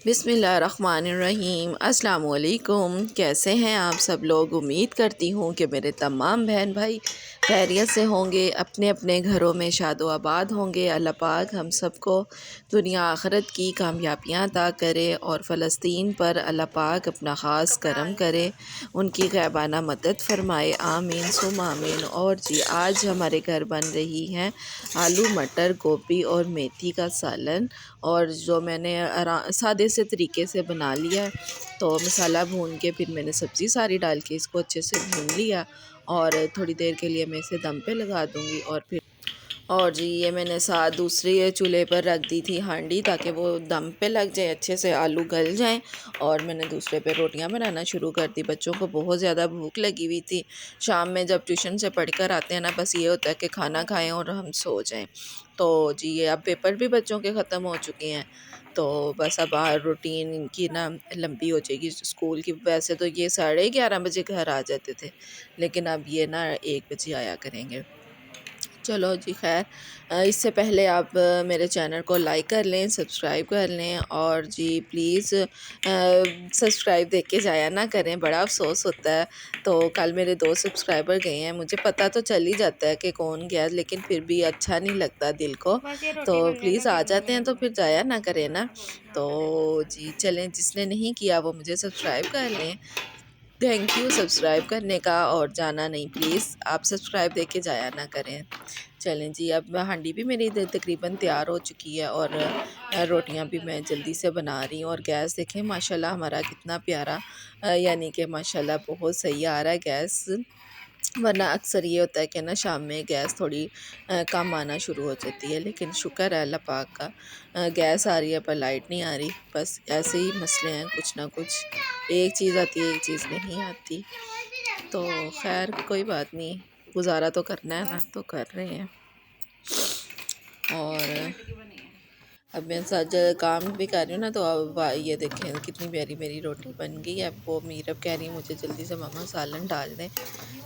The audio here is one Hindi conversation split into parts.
बिस्मिल्लाहिर्रहमानिर्रहीम। अस्सलाम वालेकुम। कैसे हैं आप सब लोग? उम्मीद करती हूँ कि मेरे तमाम बहन भाई खैरियत से होंगे, अपने अपने घरों में शादो आबाद होंगे। अल्लाह पाक हम सबको दुनिया आखिरत की कामयाबियाँ अता करे और फ़लस्तीन पर अल्लाह पाक अपना ख़ास करम करे, उनकी ग़ैबाना मदद फ़रमाए। आमीन सुम आमीन। और जी आज हमारे घर बन रही हैं आलू मटर गोभी और मेथी का सालन, और जो मैंने सादे से तरीके से बना लिया है। तो मसाला भून के फिर मैंने सब्ज़ी सारी डाल के इसको अच्छे से भून लिया और थोड़ी देर के लिए मैं इसे दम पे लगा दूँगी। और जी ये मैंने साथ दूसरे चूल्हे पर रख दी थी हांडी, ताकि वो दम पे लग जाए, अच्छे से आलू गल जाएं। और मैंने दूसरे पे रोटियां बनाना शुरू कर दी। बच्चों को बहुत ज़्यादा भूख लगी हुई थी। शाम में जब ट्यूशन से पढ़ कर आते हैं ना, बस ये होता है कि खाना खाएं और हम सो जाएं। तो जी ये अब पेपर भी बच्चों के ख़त्म हो चुके हैं, तो बस अब रूटीन इनकी ना लंबी हो जाएगी स्कूल की। वैसे तो ये 11:30 बजे घर आ जाते थे, लेकिन अब ये ना 1 बजे आया करेंगे। चलो जी खैर, इससे पहले आप मेरे चैनल को लाइक कर लें, सब्सक्राइब कर लें, और जी प्लीज़ सब्सक्राइब देख के जाया ना करें, बड़ा अफसोस होता है। तो कल मेरे 2 सब्सक्राइबर गए हैं, मुझे पता तो चल ही जाता है कि कौन गया, लेकिन फिर भी अच्छा नहीं लगता दिल को। तो प्लीज़ आ जाते हैं तो फिर जाया ना करें ना। तो जी चलें, जिसने नहीं किया वो मुझे सब्सक्राइब कर लें। थैंक यू सब्सक्राइब करने का, और जाना नहीं प्लीज़, आप सब्सक्राइब देके जाया ना करें। चलें जी, अब हांडी भी मेरी तकरीबन तैयार हो चुकी है, और रोटियां भी मैं जल्दी से बना रही हूँ। और गैस देखें माशाल्लाह हमारा कितना प्यारा, यानी कि माशाल्लाह बहुत सही आ रहा है गैस। वरना अक्सर ये होता है कि ना शाम में गैस थोड़ी कम आना शुरू हो जाती है, लेकिन शुक्र है अल्लाह पाक का, गैस आ रही है पर लाइट नहीं आ रही। बस ऐसे ही मसले हैं, कुछ ना कुछ, एक चीज़ आती है एक चीज़ नहीं आती। तो खैर कोई बात नहीं, गुजारा तो करना है ना, तो कर रहे हैं। और अब मैं सच काम भी कर रही हूँ ना, तो अब ये देखें कितनी प्यारी मेरी रोटी बन गई है। वो मीरब कह रही है मुझे जल्दी से मामा सालन डाल दें,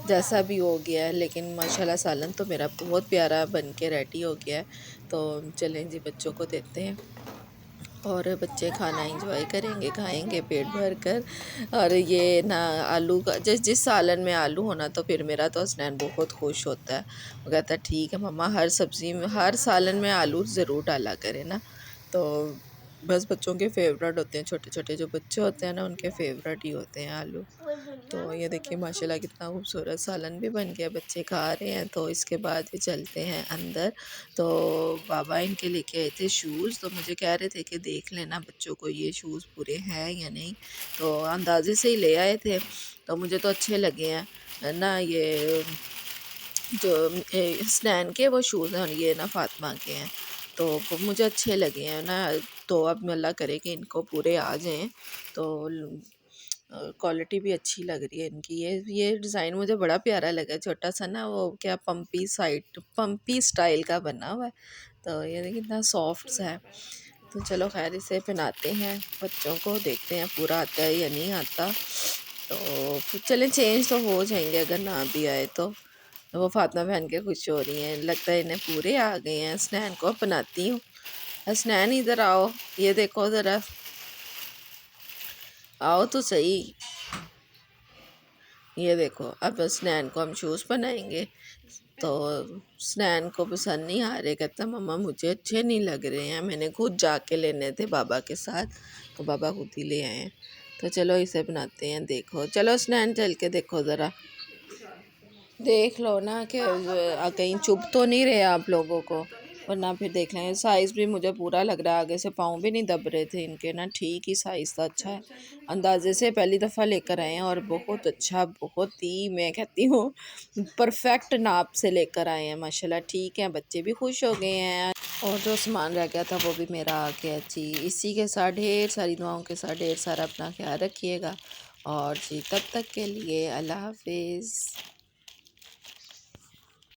जैसा भी हो गया है, लेकिन माशाल्लाह सालन तो मेरा बहुत प्यारा बन के रेडी हो गया है। तो चलें जी बच्चों को देते हैं, और बच्चे खाना एंजॉय करेंगे, खाएंगे पेट भर कर। और ये ना आलू का जिस सालन में आलू होना, तो फिर मेरा तो हसनैन बहुत खुश होता है। वो कहता है ठीक है मम्मा, हर सब्ज़ी में हर सालन में आलू ज़रूर डाला करें ना। तो बस बच्चों के फेवरेट होते हैं, छोटे छोटे जो बच्चे होते हैं ना, उनके फेवरेट ही होते हैं आलू। तो ये देखिए माशाल्लाह कितना खूबसूरत सालन भी बन गया, बच्चे खा रहे हैं। तो इसके बाद ये चलते हैं अंदर। तो बाबा इनके लेके आए थे शूज़, तो मुझे कह रहे थे कि देख लेना बच्चों को ये शूज़ पूरे हैं या नहीं। तो अंदाजे से ही ले आए थे, तो मुझे तो अच्छे लगे हैं ना। ये जो स्नैन के वो शूज़ हैं, ये ना फातिमा के हैं, तो वो मुझे अच्छे लगे हैं ना। तो अब अल्लाह करे कि इनको पूरे आ जाएं। तो क्वालिटी भी अच्छी लग रही है इनकी। ये डिज़ाइन मुझे बड़ा प्यारा लगा, छोटा सा ना, वो क्या पंपी स्टाइल का बना हुआ है। तो ये देखिए कितना सॉफ्ट सा है। तो चलो खैर इसे पहनाते हैं बच्चों को, देखते हैं पूरा आता है या नहीं आता। तो फिर चलें चेंज तो हो जाएंगे, अगर ना भी आए तो। वो फातिमा पहन के खुश हो रही हैं, लगता है इन्हें पूरे आ गए हैं। हसनैन को अपनाती हूँ, हसनैन इधर आओ, ये देखो ज़रा, आओ तो सही। ये देखो अब स्नैन को हम शूज़ पहनाएंगे, तो स्नैन को पसंद नहीं आ रहे, कहता मम्मा मुझे अच्छे नहीं लग रहे हैं, मैंने खुद जाके लेने थे बाबा के साथ, तो बाबा खुद ही ले आए हैं। तो चलो इसे बनाते हैं। देखो चलो स्नैन चल के देखो ज़रा, देख लो ना कि कहीं चुभ तो नहीं रहे आप लोगों को, वरना फिर देख लेंगे। साइज़ भी मुझे पूरा लग रहा है, आगे से पाँव भी नहीं दब रहे थे इनके ना, ठीक ही साइज़ था, अच्छा है। अंदाजे से पहली दफ़ा लेकर आए हैं, और बहुत अच्छा, बहुत ही मैं कहती हूँ परफेक्ट नाप से लेकर आए हैं माशाल्लाह। ठीक है, बच्चे भी खुश हो गए हैं, और जो सामान रह गया था वो भी मेरा आ गया जी। इसी के साथ ढेर सारी दुआओं के साथ ढेर सारा अपना ख्याल रखिएगा, और जी तब तक के लिए अल्लाह हाफिज़।